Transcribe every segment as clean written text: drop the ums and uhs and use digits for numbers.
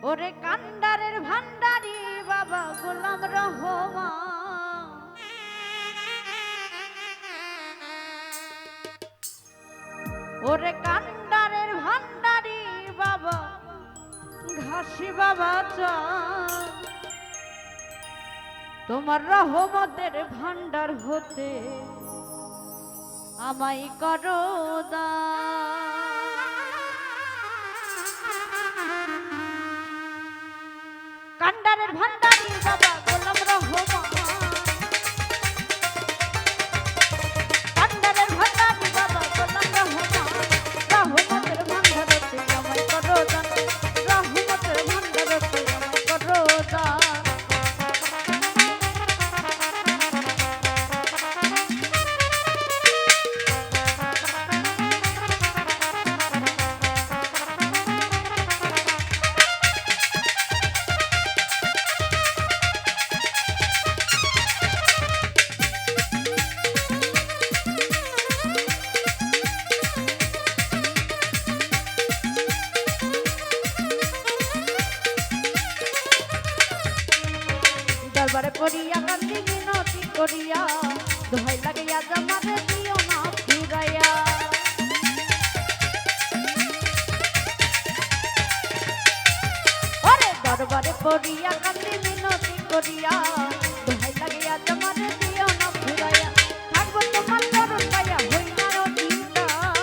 ওরে কান্ডারের ভান্ডারি বাবা গোলাম রহমান, ওরে কান্ডারের ভান্ডারি বাবা ঘাসি বাবা চাঁদ, তোমার রহমতের ভান্ডার হতে আমায় করো দান। কান্ডারের ভান্ডারি বাবা গোলাম রহমান, কান্ডারের ভান্ডারি বাবা গোলাম রহমান, রহমতের ভান্ডার হতে আমায় করো দান, রহমতের ভান্ডার হতে আমায় করো দান। দরবারে পড়িয়া কান্দি মিনতি করিয়া, দোহাই লাগিয়া জামারে দিও না ফিরাইয়া। ওরে দরবারে পড়িয়া কান্দি মিনতি করিয়া, দোহাই লাগিয়া জামারে দিও না ফিরাইয়া। থাকবো তোমার চরণ পাইয়া হই না অধিকার,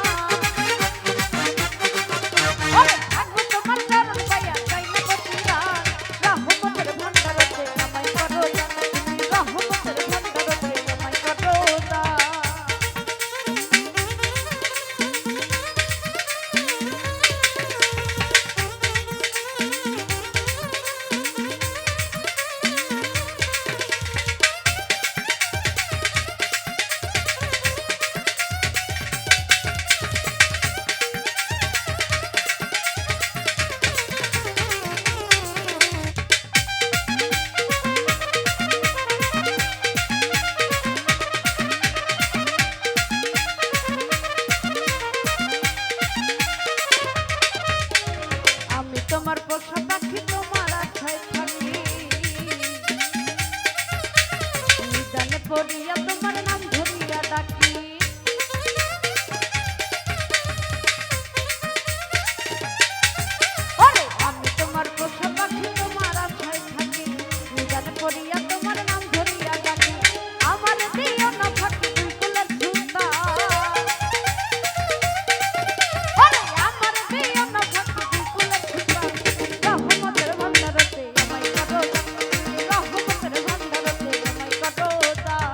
ওরে থাকবো তোমার চরণ পাইয়া চাই না প্রতিদান। রহমতের ভান্ডার হতে আমায় করো দান, রহমতের ভান্ডার হতে আমায় করো দান। আমি তোমার পোষা পাখি, তোমার আশায় থাকি, নিদানে পড়িয়া তোমার নাম ধরিয়া ডাকি। ওরে আমি তোমার পোষা পাখি, তোমার আশায় থাকি, নিদানে পড়িয়া তোমার নাম ধরিয়া ডাকি। আমার দিও না ফাঁকি দুই কুলের সুতা, ওরে আমার দিও না ফাঁকি দুই কুলের সুতা। রহমতের ভান্ডার হতে আমায় করো দান, রহমতের ভান্ডার হতে আমায় করো দান।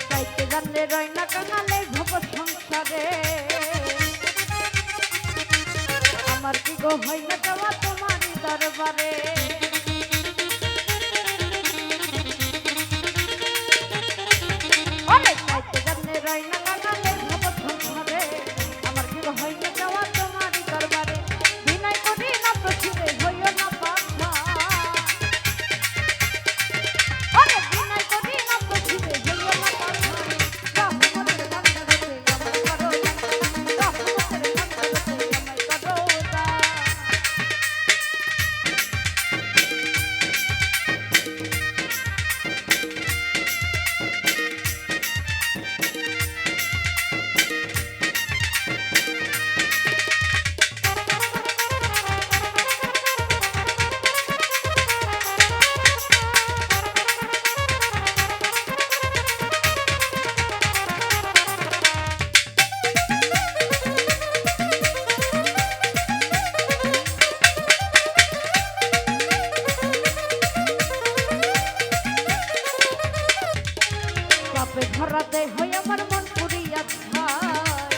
চাইতে জানলে রয় না কাঙালে ভব সংসারে, আমার কি গো হয় না যাওয়া তোমারই দরবারে। ওরে চাইতে জানলে রয় না কাঙালে ভব সংসারে, আমার কি গো হয় না যাওয়া তোমারই দরবারে। বিনয় করি না প্রচুরে হইও না বাধা, ওরে বিনয় করি না প্রচুরে হইও না বাধা। রহমতের ভান্ডার হতে আমায় করো দান, রহমতের ভান্ডার হতে আমায় করো দান। ধরাতে হই আমার মন পুরিয়া ছাই,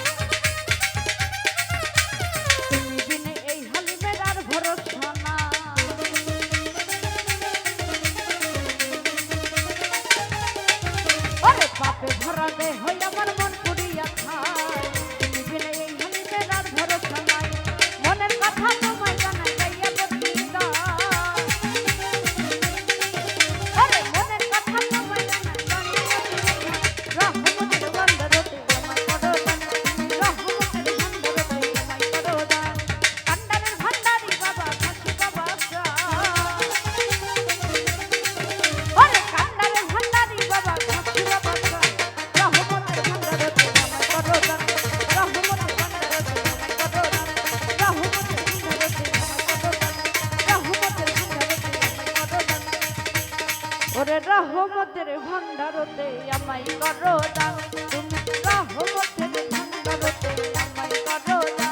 রে হই আমার মন পুরিয়া খায় তুমি বিনে এই হালিমের আর ভরসা নাই মনের কথা তোমায় জানাই গাইয়া বকিদা আরে মনের কথা তোমায় জানাই গাইয়া বকিদা রহমতের বন্দরতে আমায় করো দান রহমতের বন্দরতে আমায় করো দান কান্ডারের ভান্ডারি বাবা খাকি বাবা আরে কান্ডারের ভান্ডারি বাবা খাকি বাবা রহমতের বন্দরতে আমায় করো দান রহমতের বন্দরতে আমায় করো দান রহমতের বন্দরতে আমায় করো দান রহমতের বন্দরতে আমায় করো দান ওরে রহমতের ভান্ডারতে আমায় করো দান তুমি রহমতের ভান্ডারতে আমায় করো দান